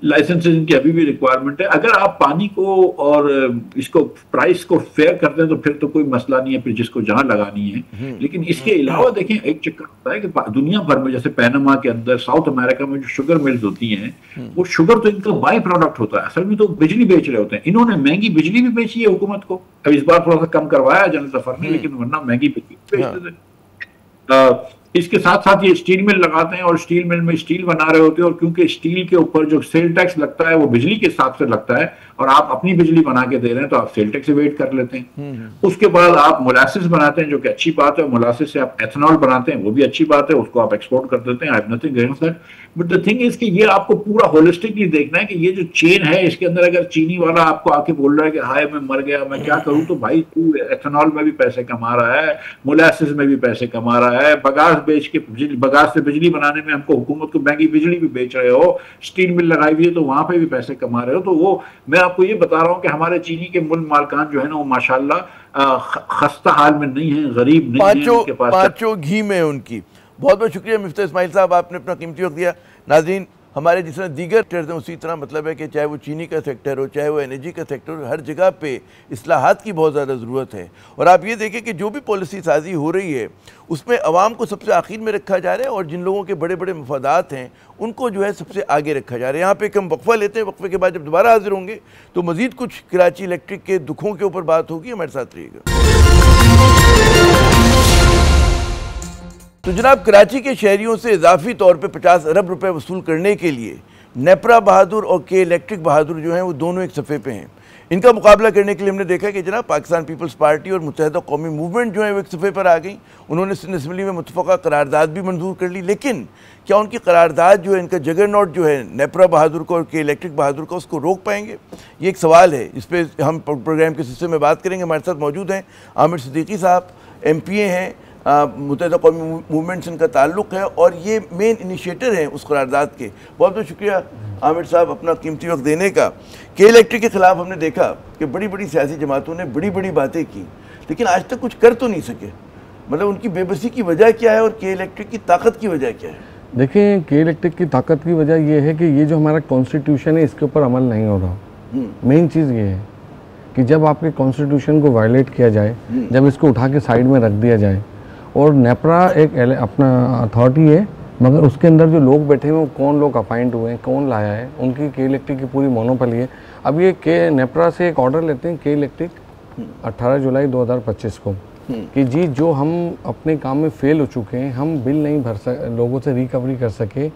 लाइसेंसेस इनकी अभी भी रिक्वायरमेंट है। अगर आप पानी को और इसको प्राइस को फेयर कर दें तो फिर तो कोई मसला नहीं है, फिर जिसको जहां लगानी है। लेकिन इसके अलावा देखें, एक चक्कर होता है कि दुनिया भर में, जैसे पैनामा के अंदर, साउथ अमेरिका में जो शुगर मिल्स होती हैं, वो शुगर तो इनका बाई प्रोडक्ट होता है, असल में तो बिजली बेच रहे होते हैं। इन्होंने महंगी बिजली भी बेची है हुकूमत को। अब इस बार थोड़ा सा कम करवाया जनरल सफर ने, लेकिन वरना महंगी बिजली बेचते थे। इसके साथ साथ ये स्टील मिल लगाते हैं, और स्टील मिल में स्टील बना रहे होते हैं, और क्योंकि स्टील के ऊपर जो सेल टैक्स लगता है वो बिजली के हिसाब से लगता है, और आप अपनी बिजली बना के दे रहे हैं तो आप सेल टैक्स एवेड कर लेते हैं। उसके बाद आप मोलासिस बनाते हैं, जो कि अच्छी बात है, मोलासिस से आप एथेनॉल बनाते हैं, वो भी अच्छी बात है, उसको आप एक्सपोर्ट कर देते हैं। I have nothing against that, but the thing is कि ये आपको पूरा होलिस्टिकली देखना है कि ये जो चेन है इसके अंदर अगर चीनी वाला आपको आके बोल रहा है कि हाय मैं मर गया, मैं क्या करूं, तो भाई तू एथेनॉल में भी पैसे कमा रहा है, मोलासिस में भी पैसे कमा रहा है, बगास बेच के, बगास से बिजली बनाने में हमको हुकूमत को महंगी बिजली भी बेच रहे हो, स्टील मिल लगाई हुई है तो वहां पे भी पैसे कमा रहे हो। तो वो मैं आपको ये बता रहा हूँ कि हमारे चीनी के मुल्क मालकान जो है ना, वो माशाल्लाह खस्ता हाल में नहीं है, गरीब नहीं है, उनके पास पांचों घी में उनकी। बहुत बहुत शुक्रिया मिफ्ता इस्माइल साहब, आपने अपना कीमती वक्त दिया। नाज़रीन, हमारे जिस तरह दीगर सेक्टर्स हैं उसी तरह मतलब है कि चाहे वो चीनी का सेक्टर हो, चाहे वो एनर्जी का सेक्टर हो, हर जगह पे इस्लाहात की बहुत ज़्यादा ज़रूरत है। और आप ये देखें कि जो भी पॉलिसी साजी हो रही है उसमें अवाम को सबसे आखिर में रखा जा रहा है, और जिन लोगों के बड़े बड़े मफादात हैं उनको जो है सबसे आगे रखा जा रहा है। यहाँ पे एक हम वक्फा लेते हैं, वक्फे के बाद जब दोबारा हाजिर होंगे तो मज़ीद कुछ कराची इलेक्ट्रिक के दुखों के ऊपर बात होगी। हमारे साथ रहिएगा। तो जनाब, कराची के शहरियों से इजाफी तौर पे 50 अरब रुपए वसूल करने के लिए नेपरा बहादुर और के इलेक्ट्रिक बहादुर जो हैं वो दोनों एक सफ़े पे हैं। इनका मुकाबला करने के लिए हमने देखा कि जनाब पाकिस्तान पीपल्स पार्टी और मुत्तहिदा कौमी मूवमेंट जो है वो एक सफ़े पर आ गई। उन्होंने सिंध असम्बली में मुतफ़क़ा करारदाद भी मंजूर कर ली, लेकिन क्या उनकी करारदाद जो है, इनका जगरनॉट जो है नेपरा बहादुर को और के इलेक्ट्रिक बहादुर को, उसको रोक पाएंगे? ये एक सवाल है, इस पर हम प्रोग्राम के सिलसिले में बात करेंगे। हमारे साथ मौजूद हैं आमिर सिद्दीकी साहब, MPA हैं, मुत्तहिदा कौमी मूवमेंट से इनका ताल्लुक़ है और ये मेन इनिशिएटर हैं उस करारदाद के। बहुत बहुत शुक्रिया आमिर साहब अपना कीमती वक्त देने का। के इलेक्ट्रिक के ख़िलाफ़ हमने देखा कि बड़ी बड़ी सियासी जमातों ने बड़ी बड़ी बातें की, लेकिन आज तक कुछ कर तो नहीं सके। मतलब उनकी बेबसी की वजह क्या है और के इलेक्ट्रिक की ताकत की वजह क्या है? देखिए, के इलेक्ट्रिक की ताकत की वजह यह है कि ये जो हमारा कॉन्स्टिट्यूशन है इसके ऊपर अमल नहीं हो रहा। मेन चीज़ ये है कि जब आपके कॉन्स्टिट्यूशन को वायलेट किया जाए, जब इसको उठा के साइड में रख दिया जाए, और नेपरा एक अपना अथॉरिटी है मगर उसके अंदर जो लोग बैठे हुए हैं वो कौन लोग अपॉइंट हुए हैं, कौन लाया है, उनकी के इलेक्ट्रिक की पूरी मोनोपोली है। अब ये के नेप्रा से एक ऑर्डर लेते हैं के इलेक्ट्रिक 18 जुलाई 2025 को कि जी जो हम अपने काम में फेल हो चुके हैं, हम बिल नहीं भर सके, लोगों से रिकवरी कर सके,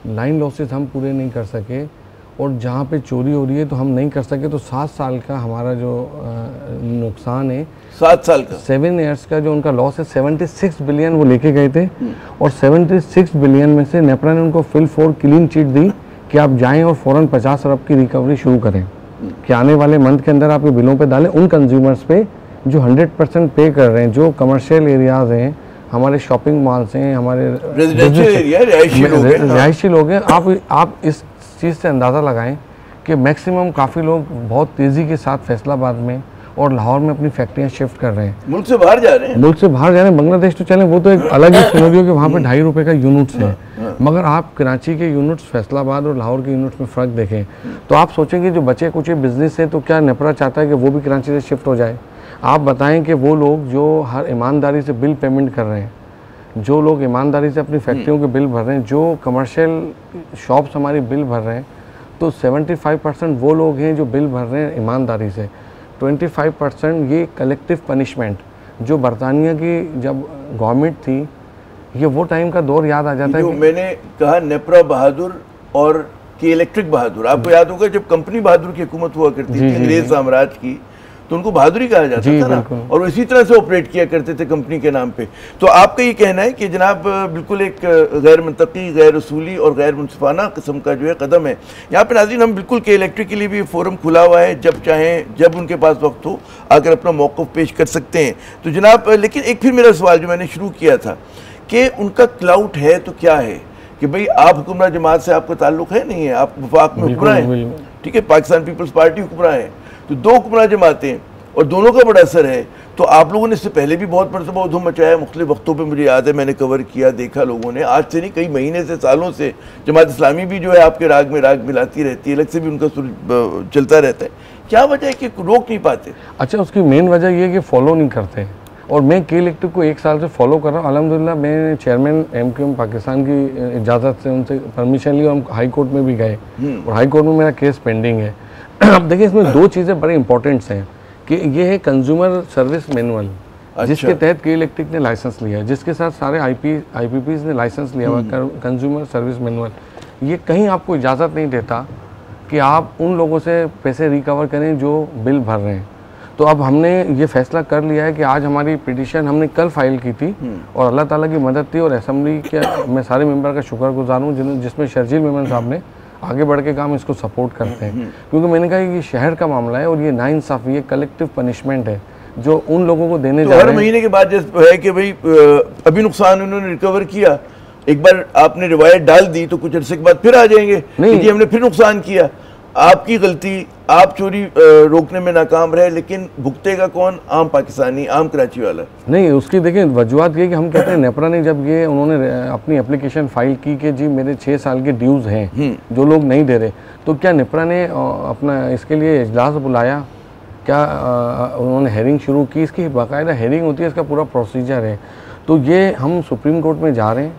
लाइन लॉसेस हम पूरे नहीं कर सके, और जहाँ पे चोरी हो रही है तो हम नहीं कर सके, तो 7 साल का हमारा जो नुकसान है, 7 साल का 7 ईयर्स का जो उनका लॉस है, 76 बिलियन वो लेके गए थे। और 76 बिलियन में से नेप्रा ने उनको फिल 4 क्लीन चिट दी कि आप जाएं और फ़ौरन 50 अरब की रिकवरी शुरू करें कि आने वाले मंथ के अंदर आपके बिलों पे डालें उन कंज्यूमर्स पे जो 100% पे कर रहे हैं, जो कमर्शियल एरियाज़ हैं, हमारे शॉपिंग मॉल्स हैं, हमारे रेजिडेंशियल एरिया, रिहायशी लोग हैं। आप इस चीज़ से अंदाज़ा लगाएं कि मैक्सिमम काफ़ी लोग बहुत तेज़ी के साथ फैसलाबाद में और लाहौर में अपनी फैक्ट्रियां शिफ्ट कर रहे हैं, मुल्क से बाहर जा रहे हैं। मुल्क से बाहर जा रहे हैं। बांग्लादेश तो चले, वो तो एक अलग ही सिनेरियो कि वहाँ पे 2.5 रुपये का यूनिट्स है, मगर आप कराची के यूनिट्स, फैसलाबाद और लाहौर के यूनिट्स में फ़र्क देखें तो आप सोचेंगे जो बचे कुछ बिजनेस है तो क्या नेप्रा चाहता है कि वो भी कराची से शिफ्ट हो जाए? आप बताएं कि वो लोग जो हर ईमानदारी से बिल पेमेंट कर रहे हैं, जो लोग ईमानदारी से अपनी फैक्ट्रियों के बिल भर रहे हैं, जो कमर्शियल शॉप्स हमारी बिल भर रहे हैं, तो 75% वो लोग हैं जो बिल भर रहे हैं ईमानदारी से। 25% ये कलेक्टिव पनिशमेंट जो बरतानिया की जब गवर्नमेंट थी, ये वो टाइम का दौर याद आ जाता है कि मैंने कहा नेप्रा बहादुर और के इलेक्ट्रिक बहादुर। आपको याद होगा जब कंपनी बहादुर की हुकूमत हुआ करती थी अंग्रेज साम्राज्य की, तो उनको बहादुरी कहा जाता था ना, और वो इसी तरह से ऑपरेट किया करते थे कंपनी के नाम पे। तो आपका ये कहना है कि जनाब बिल्कुल एक गैर मंतकी, गैर रसूली और गैर मुनसिफाना किस्म का जो है कदम है। यहाँ पे नाज़रीन हम बिल्कुल के इलेक्ट्रिक के लिए भी फोरम खुला हुआ है, जब चाहें, जब उनके पास वक्त हो आकर अपना मौक़िफ़ पेश कर सकते हैं। तो जनाब लेकिन एक फिर मेरा सवाल जो मैंने शुरू किया था कि उनका क्लाउट है तो क्या है कि भाई आप हुक्मरान जमात से आपका ताल्लुक है नहीं है, आप वफाक में हुक्मरान हैं, ठीक है, पाकिस्तान पीपल्स पार्टी हुक्मरान है, तो 2 हुक्मरान जमातें और दोनों का बड़ा असर है। तो आप लोगों ने इससे पहले भी बहुत मरतबा उधम मचाया, मुख्तलिफ वक्तों पे मुझे याद है मैंने कवर किया, देखा लोगों ने, आज से नहीं कई महीने से, सालों से जमात इस्लामी भी जो है आपके राग में राग मिलाती रहती है, अलग से भी उनका सुर चलता रहता है। क्या वजह है कि रोक नहीं पाते? अच्छा, उसकी मेन वजह ये है कि फॉलो नहीं करते। और मैं के इलेक्ट्रिक को 1 साल से फॉलो कर रहा हूँ अल्हम्दुलिल्लाह। मैं चेयरमैन MQM पाकिस्तान की इजाज़त से उनसे परमिशन ली और हम हाई कोर्ट में भी गए और हाई कोर्ट में मेरा केस पेंडिंग है। अब देखिए इसमें 2 चीज़ें बड़ी इंपॉर्टेंट्स हैं कि ये है कंज्यूमर सर्विस मैनुअल, जिसके तहत के इलेक्ट्रिक ने लाइसेंस लिया है, जिसके साथ सारे IPPs ने लाइसेंस लिया हुआ कंज्यूमर सर्विस मैनुअल। ये कहीं आपको इजाज़त नहीं देता कि आप उन लोगों से पैसे रिकवर करें जो बिल भर रहे हैं। तो अब हमने ये फैसला कर लिया है कि आज हमारी पिटीशन हमने कल फाइल की थी और अल्लाह ताला की मदद थी और असेंबली के मैं सारे मेंबर का शुक्रगुजार हूँ जिसमें शर्जील मेमन साहब ने आगे बढ़ के काम इसको सपोर्ट करते हैं, क्योंकि मैंने कहा ये शहर का मामला है और ये नाइंसाफ़ी, ये कलेक्टिव पनिशमेंट है जो उन लोगों को देने जा रहे हैं। हर महीने के बाद जैसे है कि भाई अभी नुकसान उन्होंने रिकवर किया, एक बार आपने रिवायत डाल दी तो कुछ अर्से के बाद फिर आ जाएंगे कि हमने फिर नुकसान किया, आपकी गलती, आप चोरी रोकने में नाकाम रहे, लेकिन भुगतेगा कौन? आम पाकिस्तानी, आम कराची वाला। नहीं, उसकी देखिए वजूहत ये कि हम कहते हैं नेप्रा ने जब ये उन्होंने अपनी एप्लीकेशन फाइल की कि जी मेरे 6 साल के ड्यूज़ हैं जो लोग नहीं दे रहे, तो क्या नेप्रा ने अपना इसके लिए इजलास बुलाया? क्या उन्होंने हेयरिंग शुरू की? इसकी बाकायदा हेयरिंग होती है, इसका पूरा प्रोसीजर है। तो ये हम सुप्रीम कोर्ट में जा रहे हैं।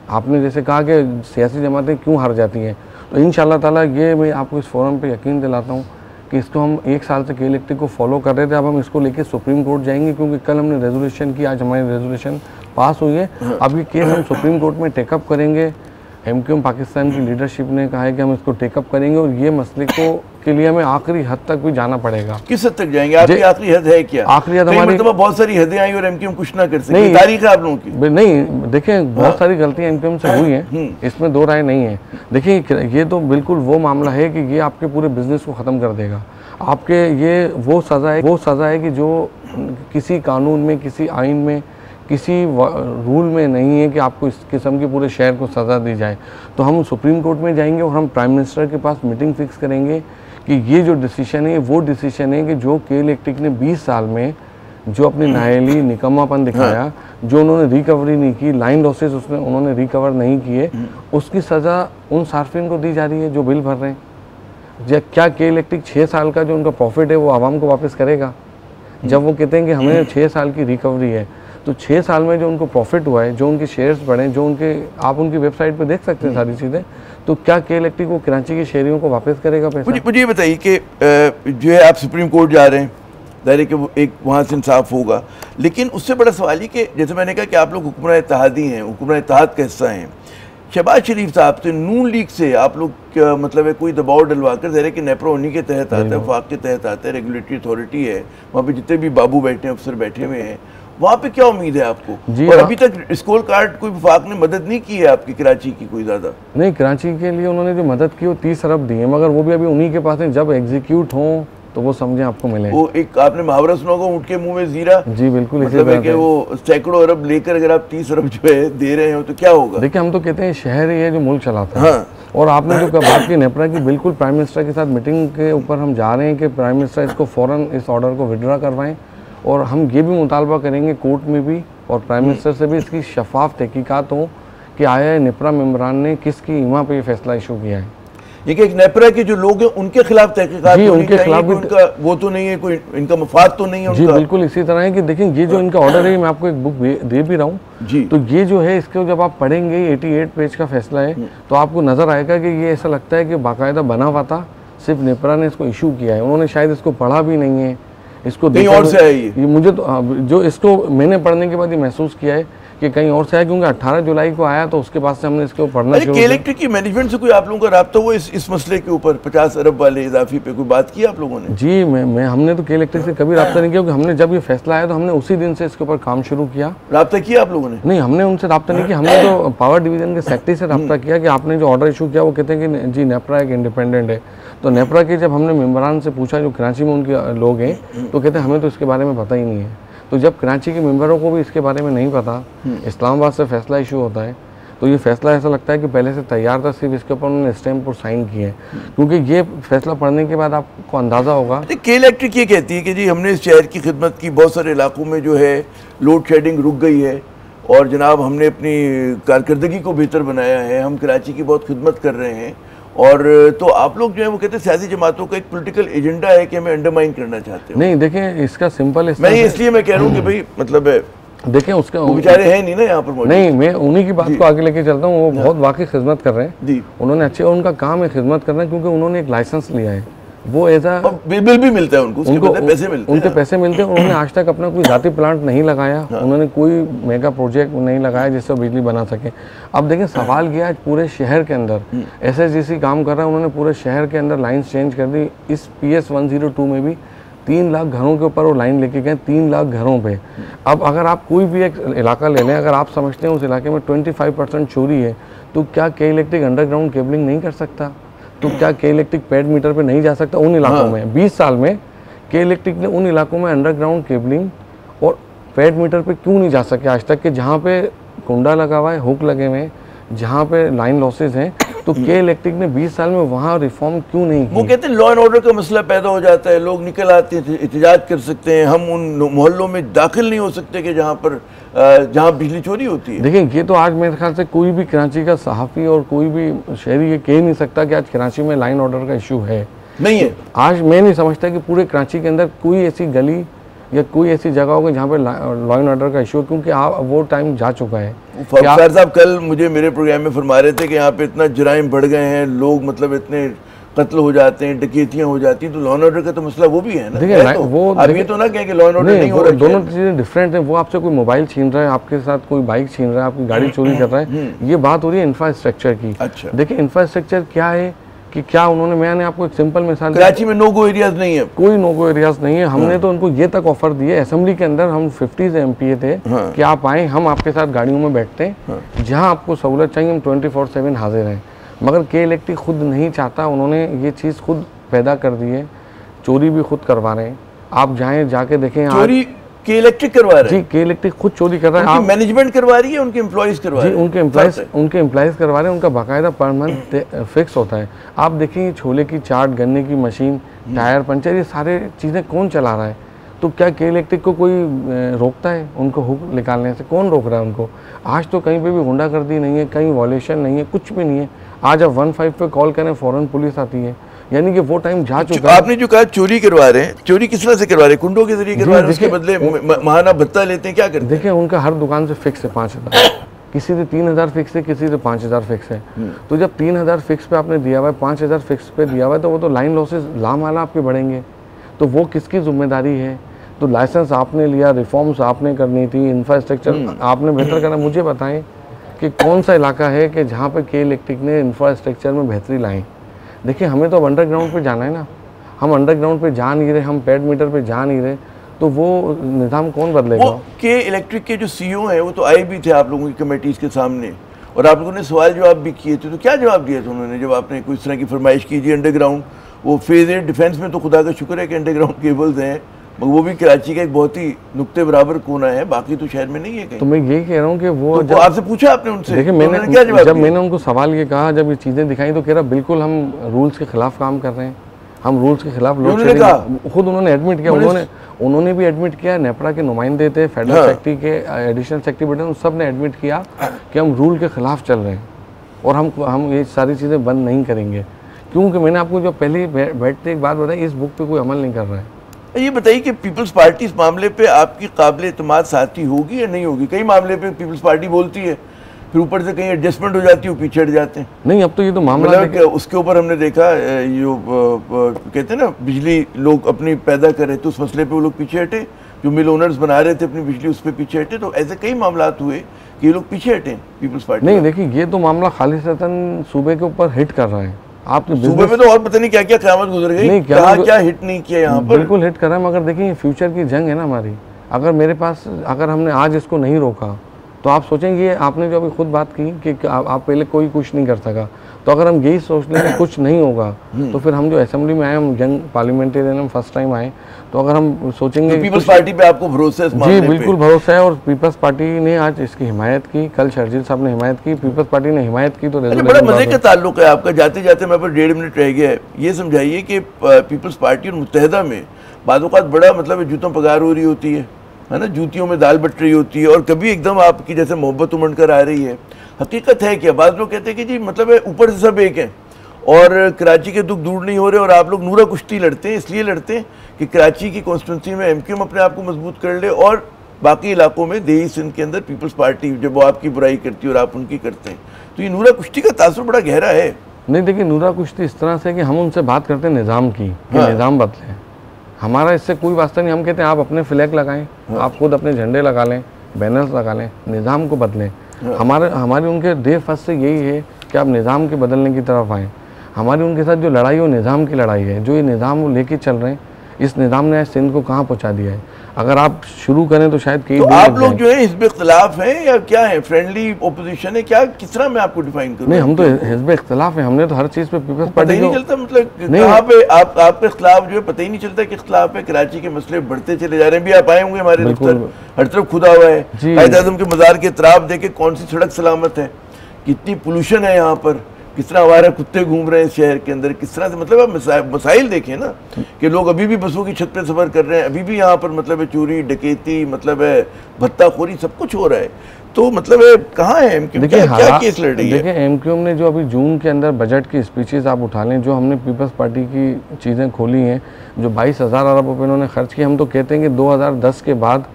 आपने जैसे कहा कि सियासी जमातें क्यों हार जाती हैं, तो इंशाल्लाह ताला ये मैं आपको इस फोरम पे यकीन दिलाता हूँ कि इसको हम 1 साल से के इलेक्ट्रिक को फॉलो कर रहे थे, अब हम इसको लेके सुप्रीम कोर्ट जाएंगे, क्योंकि कल हमने रेजोल्यूशन की, आज हमारी रेजोल्यूशन पास हुई है। अब ये केस हम सुप्रीम कोर्ट में टेकअप करेंगे। MQM पाकिस्तान की लीडरशिप ने कहा है कि हम इसको टेकअप करेंगे और ये मसले को के लिए हमें आखिरी हद तक भी जाना पड़ेगा। किस हद तक जाएंगे? आपकी आखिरी हद है क्या? आखिरी हद हमारी मतलब बहुत सारी हदें आई और MQM कुछ ना कर सके, तारीख है आप लोगों की। नहीं, देखें बहुत सारी गलतियां MQM से हुई हैं, इसमें 2 राय नहीं है। देखिए ये तो बिल्कुल वो मामला है कि ये आपके पूरे बिजनेस को ख़त्म कर देगा। आपके ये वो सज़ा है कि जो किसी कानून में, किसी आइन में, किसी रूल में नहीं है कि आपको इस किस्म के पूरे शहर को सज़ा दी जाए। तो हम सुप्रीम कोर्ट में जाएंगे और हम प्राइम मिनिस्टर के पास मीटिंग फिक्स करेंगे कि ये जो डिसीजन है वो डिसीजन है कि जो के इलेक्ट्रिक ने 20 साल में जो अपनी नाअहली, निकम्मापन दिखाया, जो उन्होंने रिकवरी नहीं की, लाइन लॉसेस उन्होंने रिकवर नहीं किए, उसकी सज़ा उन सार्फिन को दी जा रही है जो बिल भर रहे हैं। क्या के इलेक्ट्रिक 6 साल का जो उनका प्रॉफिट है वो आवाम को वापस करेगा? जब वो कहते हैं कि हमें 6 साल की रिकवरी है, तो 6 साल में जो उनको प्रॉफिट हुआ है, जो उनके शेयर्स बढ़े, जो उनके, आप उनकी वेबसाइट पे देख सकते हैं सारी चीज़ें, तो क्या के इलेक्ट्रिक वो कराची के शहरियों को वापस करेगा पैसा? मुझे ये बताइए कि जो है आप सुप्रीम कोर्ट जा रहे हैं, ज़ाहिर है कि वो एक वहाँ से इंसाफ होगा, लेकिन उससे बड़ा सवाल ही कि जैसे मैंने कहा कि आप लोग हुक्मरान इत्तेहादी हैं, हुक्मरान इत्तेहाद का हिस्सा हैं। शहबाज शरीफ साहब से, नून लीग से आप लोग क्या मतलब है कोई दबाव डलवा कर, ज़ाहिर है कि नेपरा उन्हीं के तहत आता है, वफाक के तहत आता है, रेगुलेटरी अथॉरिटी है, वहाँ पे जितने भी बाबू बैठे हैं, अफसर बैठे हुए हैं, वहाँ पे क्या उम्मीद है आपको? और अभी तक स्कोर कार्ड कोई वफाक ने मदद नहीं की है आपकी कराची की कोई ज़्यादा? नहीं, कराची के लिए उन्होंने जो मदद की वो 30 अरब दी है, मगर वो भी अभी उन्हीं के पास है, जब एग्जीक्यूट हों तो वो समझे आपको मिले। वो एक आपने मुहावरा सुना होगा, ऊँट के मुंह में जीरा। जी बिल्कुल, मतलब है कि वो सैकड़ों अरब लेकर अगर आप 30 अरब जो है दे रहे हो तो क्या होगा? देखिए, हम तो कहते हैं शहर ही है जो मुल्क चलाता है। हाँ। और आपने जो बात की नेपरा की, बिल्कुल प्राइम मिनिस्टर के साथ मीटिंग के ऊपर हम जा रहे हैं कि प्राइम मिनिस्टर इसको फ़ौरन इस ऑर्डर को विड्रॉ करवाएं, और हम ये भी मुतालबा करेंगे कोर्ट में भी और प्राइम मिनिस्टर से भी इसकी शफाफ तहकीकात हो कि आया नेपरा मेम्बरान ने किसकी ईमा पे ये फैसला इशू किया है। ये कि एक नेपरा के जो लोग हैं उनके खिलाफ तहकीकात होनी उनके खिलाफ भी उनका वो तो नहीं है, कोई इनका मफाद तो नहीं है जी उनका। बिल्कुल इसी तरह है कि देखिए, ये जो इनका ऑर्डर है, मैं आपको एक बुक दे भी रहा हूँ जी, तो ये जो है इसको जब आप पढ़ेंगे, 88 पेज का फैसला है, तो आपको नजर आएगा कि ये ऐसा लगता है कि बाकायदा बना हुआ था, सिर्फ नेपरा ने इसको इशू किया है, उन्होंने शायद इसको पढ़ा भी नहीं है, इसको कहीं और से है ये मुझे तो जो इसको मैंने पढ़ने के बाद ये महसूस किया है कि कहीं और से है, क्योंकि 18 जुलाई को आया तो उसके बाद से हमने इसको पढ़ना शुरू किया। इलेक्ट्रिक की मैनेजमेंट से कोई आप लोगों का राब्ता हुआ इस मसले के ऊपर, 50 अरब वाले इजाफी पे कोई बात की आप लोगों ने? जी हमने तो के इलेक्ट्रिक से कभी राब्ता नहीं किया, क्योंकि हमने जब ये फैसला आया तो हमने उसी दिन से इसके ऊपर काम शुरू किया। राब्ता किया आप लोगों ने? नहीं, हमने उनसे राब्ता नहीं किया, हमने तो पावर डिवीजन के सेक्रेटरी से राब्ता किया कि आपने जो ऑर्डर इशू किया, वो कहते हैं कि जी नेपरा एक इंडिपेंडेंट है। तो नेपरा के जब हमने मेम्बरान से पूछा, जो कराची में उनके लोग हैं, तो कहते हैं हमें तो इसके बारे में पता ही नहीं है। तो जब कराची के मेंबरों को भी इसके बारे में नहीं पता, इस्लामाबाद से फैसला इशू होता है, तो ये फैसला ऐसा लगता है कि पहले से तैयार था, सिर्फ इसके ऊपर उन्होंने स्टैम्प और साइन किए, क्योंकि ये फैसला पढ़ने के बाद आपको अंदाज़ा होगा। के इलेक्ट्रिक ये कहती है कि जी हमने इस शहर की खिदमत की, बहुत सारे इलाकों में जो है लोड शेडिंग रुक गई है, और जनाब हमने अपनी कारकर्दगी को बेहतर बनाया है, हम कराची की बहुत खिदमत कर रहे हैं। और तो आप लोग जो है वो कहते हैं सियासी जमातों का एक पॉलिटिकल एजेंडा है कि हमें अंडरमाइन करना चाहते हैं। नहीं, देखें इसका सिंपल मैं इसलिए मैं कह रहा हूँ कि भाई मतलब है, देखें उसका वो बेचारे हैं नहीं ना यहाँ पर। नहीं, मैं उन्हीं की बात को आगे लेके चलता हूँ, वो बहुत वाकई खिदमत कर रहे हैं जी, उन्होंने अच्छे, उनका काम है खिदमत करना, क्योंकि उन्होंने एक लाइसेंस लिया है, वो एज आ बिल भी मिलता है उनको पैसे मिलते हैं, उनके पैसे मिलते हैं। उन्होंने आज तक अपना कोई जाती प्लांट नहीं लगाया, उन्होंने कोई मेगा प्रोजेक्ट नहीं लगाया जिससे बिजली बना सके। अब देखिए सवाल किया, आज पूरे शहर के अंदर SSGC काम कर रहा है, उन्होंने पूरे शहर के अंदर लाइन्स चेंज कर दी। इस PS 102 में भी 3 लाख घरों के ऊपर वो लाइन लेके गए, 3 लाख घरों पे। अब अगर आप कोई भी एक इलाका ले लें, अगर आप समझते हैं उस इलाके में 25% चोरी है, तो क्या के इलेक्ट्रिक अंडरग्राउंड केबलिंग नहीं कर सकता? तो क्या के इलेक्ट्रिक पेड मीटर पे नहीं जा सकता उन इलाकों में? 20 साल में के इलेक्ट्रिक ने उन इलाकों में अंडरग्राउंड केबलिंग और पेड मीटर पे क्यों नहीं जा सके आज तक, कि जहाँ पे कुंडा लगा हुआ है, हुक लगे हुए हैं, जहाँ पे लाइन लॉसेज हैं, तो के इलेक्ट्रिक ने 20 साल में वहाँ रिफॉर्म क्यों नहीं की? वो कहते हैं लॉ एंड ऑर्डर का मसला पैदा हो जाता है, लोग निकल आते हैं, एहतजाज कर सकते हैं, हम उन मोहल्लों में दाखिल नहीं हो सकते कि जहाँ बिजली चोरी होती है। देखिए, ये तो आज मेरे ख्याल से कोई भी कराची का सहाफ़ी और कोई भी शहरी ये कह नहीं सकता कि आज कराची में लाइन ऑर्डर का इशू है, नहीं है। आज मैं नहीं समझता कि पूरे कराची के अंदर कोई ऐसी गली या कोई ऐसी जगह होगी जहाँ पे लॉ एंड ऑर्डर का इशू, क्योंकि वो टाइम जा चुका है। फैज साहब कल मुझे मेरे प्रोग्राम में फरमा रहे थे कि यहाँ पे इतना जराइम बढ़ गए हैं, लोग मतलब इतने कत्ल हो जाते हैं, डकैतियां हो जाती हैं, तो लॉ एंड ऑर्डर का तो मसला वो भी है ना। देखिए वो अब ये तो ना कहें कि लॉ एंड ऑर्डर नहीं हो रहा है, दोनों चीज़ें डिफरेंट हैं। वो आपसे कोई मोबाइल छीन रहा है, आपके साथ कोई बाइक छीन रहा है, आपकी गाड़ी चोरी कर रहा है, ये बात हो रही है इंफ्रास्ट्रक्चर की। अच्छा, देखिए इंफ्रास्ट्रक्चर क्या है कि क्या उन्होंने, मैंने आपको एक सिंपल मिसाल, कराची में नो गो एरियाज नहीं है, कोई नो गो एरियाज नहीं है। हमने तो उनको ये तक ऑफर दिए, असेंबली के अंदर हम 50 से MPA थे कि आप आए, हम आपके साथ गाड़ियों में बैठते हैं, जहाँ आपको सहूलत चाहिए हम 24/7 हाजिर हैं। मगर के इलेक्ट्रिक खुद नहीं चाहता, उन्होंने ये चीज़ खुद पैदा कर दी है, चोरी भी खुद करवा रहे हैं। आप जाएँ जाके देखें, चोरी के इलेक्ट्रिक करवा रहे हैं। जी, के इलेक्ट्रिक खुद चोरी कर रहा है। मैनेजमेंट करवा रही है, उनके एम्प्लॉइज करवा रहे हैं। उनके एम्प्लॉइज करवा रहे हैं, उनका बाकायदा पर मंथ फिक्स होता है। आप देखिए छोले की चाट, गन्ने की मशीन, टायर पंचर, ये सारे चीज़ें कौन चला रहा है? तो क्या के इलेक्ट्रिक को कोई रोकता है उनको हुक निकालने से? कौन रोक रहा है उनको? आज तो कहीं पे भी गुंडागर्दी नहीं है, कहीं वॉलेशन नहीं है, कुछ भी नहीं है। आज आप 15 पे कॉल करें फ़ौरन पुलिस आती है। यानी कि वो टाइम जा चुका है। आपने जो कहा चोरी करवा रहे हैं, चोरी किस तरह से करवा रहे हैं? कुंडों के जरिए करवा रहे हैं, उसके बदले महाना भत्ता लेते हैं, क्या करते हैं? देखिए उनका हर दुकान से फिक्स है 5,000, किसी से 3,000 फिक्स है, किसी से 5,000 फिक्स है। तो जब 3,000 फिक्स पे आपने दिया हुआ है, 5,000 फिक्स पे दिया हुआ है, तो वो तो लाइन लॉसेस लामाला आपके बढ़ेंगे। तो वो किसकी जिम्मेदारी है? तो लाइसेंस आपने लिया, रिफॉर्म्स आपने करनी थी, इंफ्रास्ट्रक्चर आपने बेहतर करना। मुझे बताएं कि कौन सा इलाका है कि जहाँ पे के इलेक्ट्रिक ने इंफ्रास्ट्रक्चर में बेहतरी लाई? देखिए हमें तो अब अंडरग्राउंड पे जाना है ना, हम अंडरग्राउंड पे जा नहीं रहे, हम पेड मीटर पे जा नहीं रहे, तो वो निज़ाम कौन बदलेगा? के इलेक्ट्रिक के जो सीईओ हैं वो तो आए भी थे आप लोगों की कमेटीज़ के सामने, और आप लोगों ने सवाल जवाब भी किए थे, तो क्या जवाब दिया था उन्होंने जब आपने कोई इस तरह की फरमाइश कीजिए? अंडरग्राउंड वो फेज ए डिफेंस में तो खुदा का शुक्र है कि अंडरग्राउंड केबल्स हैं, मगर वो भी कराची का एक बहुत ही नुक्ते बराबर कोना है, बाकी तो शहर में नहीं है कहीं। तो मैं यही कह रहा हूँ कि वो तो आपसे पूछा आपने उनसे? देखिए मैंने क्या जवाब जब दिया? मैंने उनको सवाल ये कहा, जब ये चीज़ें दिखाई, तो कह रहा बिल्कुल हम रूल्स के खिलाफ काम कर रहे हैं, हम रूल्स के खिलाफ लोड शेडिंग। खुद उन्होंने एडमिट किया, उन्होंने भी एडमिट किया, नेपरा के नुमाइंदे थे, फेडरल सेक्रेटरी के एडिशनल सेक्रेटरी, सब ने एडमिट किया कि हम रूल के खिलाफ चल रहे हैं और हम ये सारी चीज़ें बंद नहीं करेंगे। क्योंकि मैंने आपको जो पहले बैठते एक बात बताई, इस बुक पे कोई अमल नहीं कर रहा है। ये बताइए कि पीपल्स पार्टी इस मामले पे आपकी काबिल एतमाद साथी होगी या नहीं होगी? कई मामले पे पीपल्स पार्टी बोलती है, फिर ऊपर से कहीं एडजस्टमेंट हो जाती है, वो पीछे हट जाते हैं। नहीं, अब तो ये तो मामला मतलब उसके ऊपर हमने देखा जो कहते हैं ना बिजली लोग अपनी पैदा कर रहे थे, उस मसले पे वो लोग पीछे हटे, जो मिल ओनर्स बना रहे थे अपनी बिजली उस पर पीछे हटे। तो ऐसे कई मामला हुए कि ये लोग पीछे हटे पीपल्स पार्टी। नहीं देखिए, ये तो मामला खालिसतन सूबे के ऊपर हिट कर रहा है। आप सूबे में तो और पता नहीं क्या क्या क़यामत गुजर गई, नहीं क्या हिट नहीं किया यहाँ पर। बिल्कुल हिट कर रहा है, मगर देखिए फ्यूचर की जंग है ना हमारी। अगर मेरे पास, अगर हमने आज इसको नहीं रोका, तो आप सोचेंगे, आपने जो अभी खुद बात की कि आप पहले कोई कुछ नहीं कर सका, तो अगर हम यही सोच लें कि कुछ नहीं होगा, तो फिर हम जो असेंबली में आए, हम यंग पार्लियामेंटेरियन, हम फर्स्ट टाइम आए, तो अगर हम सोचेंगे तो पीपल्स पार्टी पे आपको भरोसा है? जी बिल्कुल भरोसा है, और पीपल्स पार्टी ने आज इसकी हिमायत की, कल शर्जील साहब ने हिमायत की, पीपल्स पार्टी ने हिमायत की। तो बड़ा मजे का ताल्लुक है आपका। जाते जाते मेरे पास 1.5 मिनट रह गया है, ये समझाइए कि पीपल्स पार्टी और मुत्तहिदा में बादौक़ात बड़ा मतलब जूतों पगार हो रही होती है ना, जूतियों में दाल बट रही होती है, और कभी एकदम आपकी जैसे मोहब्बत उमड़ कर आ रही है। हकीकत है क्या? बाद लोग कहते हैं कि जी मतलब ऊपर से सब एक हैं और कराची के दुख दूर नहीं हो रहे, और आप लोग नूरा कुश्ती लड़ते हैं, इसलिए लड़ते हैं कि कराची की कॉन्स्टिट्यूंसी में एमक्यूएम अपने आप को मजबूत कर ले, और बाकी इलाकों में देही सिंध के अंदर पीपल्स पार्टी जब वो आपकी बुराई करती है और आप उनकी करते हैं। तो ये नूरा कुश्ती का तासुर बड़ा गहरा है। नहीं देखिए, नूरा कुश्ती इस तरह से कि हम उनसे बात करते हैं निज़ाम की, निज़ाम बदले, हमारा इससे कोई वास्ता नहीं। हम कहते हैं आप अपने फ्लैग लगाएं, आप खुद अपने झंडे लगा लें, बैनर्स लगा लें, निज़ाम को बदलें। हमारी उनके देर फर्स्ट से यही है कि आप निज़ाम के बदलने की तरफ आएँ। हमारी उनके साथ जो लड़ाई है वो निज़ाम की लड़ाई है, जो ये निज़ाम वो लेके चल रहे हैं। इस निज़ाम ने सिंध को कहाँ पहुँचा दिया है? अगर आप शुरू करें तो शायद कई। तो आप लोग जो है हिज़्ब इख्तिलाफ हैं या क्या है? फ्रेंडली ओपोजिशन है क्या? किस तरह मैं आपको डिफाइन करूं? नहीं, हम तो हिज़्ब इख्तिलाफ है, हमने तो हर चीज़ पे पीपल्स पार्टी नहीं चलता, मतलब कहाँ पे आपका इख्तिलाफ जो है पता ही नहीं चलता कि इख्तिलाफ है। कराची के मसले बढ़ते चले जा रहे हैं। भी आप आए होंगे हमारे दफ्तर, हर तरफ खुदा हुआ है, कायद आज़म के मज़ार के तराब देखे कौन सी सड़क सलामत है, कितनी पोल्यूशन है यहाँ पर, किस तरह हमारे कुत्ते घूम रहे हैं शहर के अंदर, किस तरह से मतलब आप मसाइल देखें ना कि लोग अभी भी बसों की छत पे सफ़र कर रहे हैं, अभी भी यहाँ पर मतलब है चोरी डकैती, मतलब है भत्ताखोरी, सब कुछ हो रहा है। तो मतलब है कहाँ है एमक्यूएम? क्या केस लड़ रही है? देखिए एमक्यूएम ने जो अभी जून के अंदर बजट की स्पीचेस आप उठा लें, जो हमने पीपल्स पार्टी की चीज़ें खोली हैं, जो 22,000 अरब रुपये उन्होंने खर्च किए, हम तो कहते हैं कि 2010 के बाद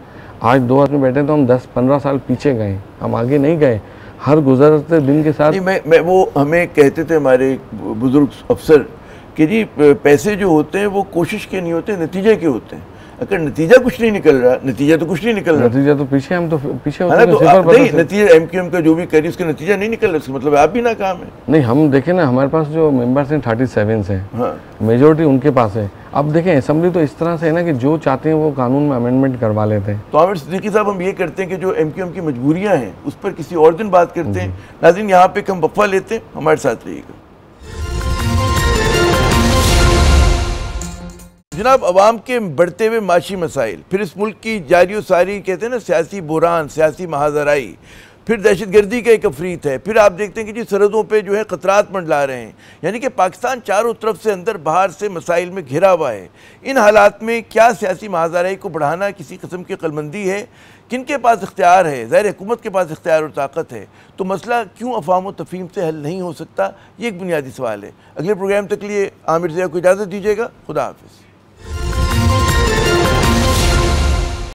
आज 2000 में बैठे तो हम 10-15 साल पीछे गए, हम आगे नहीं गए। हर गुजरते दिन के साथ मैं वो हमें कहते थे हमारे बुजुर्ग अफसर कि जी पैसे जो होते हैं वो कोशिश के नहीं होते, नतीजे के होते हैं। अगर नतीजा कुछ नहीं निकल रहा, नतीजा तो कुछ नहीं निकल रहा, नतीजा तो पीछे, हम तो पीछे होते हैं। तो नहीं, नतीजा एमक्यूएम का जो भी करी उसका नतीजा नहीं निकल रहा, उसका मतलब आप भी नाकाम है। नहीं, हम देखें ना, हमारे पास जो मेंबर्स हैं 37 हैं, हाँ, मेजोरिटी उनके पास है। अब देखें असेंबली तो इस तरह से है ना कि जो चाहते हैं वो कानून में अमेंडमेंट करवा लेते हैं। तो आमिर सिद्दीकी साहब, हम ये करते हैं कि जो एमक्यूएम की मजबूरियां हैं उस पर किसी और दिन बात करते हैं। नाज़रीन, यहाँ पे कम वक्फा लेते हैं, हमारे साथ रहिएगा। जनाब, अवाम के बढ़ते हुए माशी मसाइल, फिर इस मुल्क की जारी सारी कहते हैं ना सियासी बुहरान, सियासी महाजराई, फिर दहशतगर्दी का एक अफरीत है, फिर आप देखते हैं कि जी सरहदों पे जो है ख़तरात मंडला रहे हैं, यानी कि पाकिस्तान चारों तरफ से अंदर बाहर से मसाइल में घिरा हुआ है। इन हालात में क्या सियासी महाज़ाराई को बढ़ाना किसी किस्म की अक्लमंदी है? किन के पास इख्तियार है? ज़ाहिर हुकूमत के पास इख्तियार और ताकत है, तो मसला क्यों अफ़वाम व तफ़हीम से हल नहीं हो सकता? ये एक बुनियादी सवाल है। अगले प्रोग्राम तक लिए आमिर ज़िया को इजाज़त दीजिएगा। खुदा हाफ़िज़।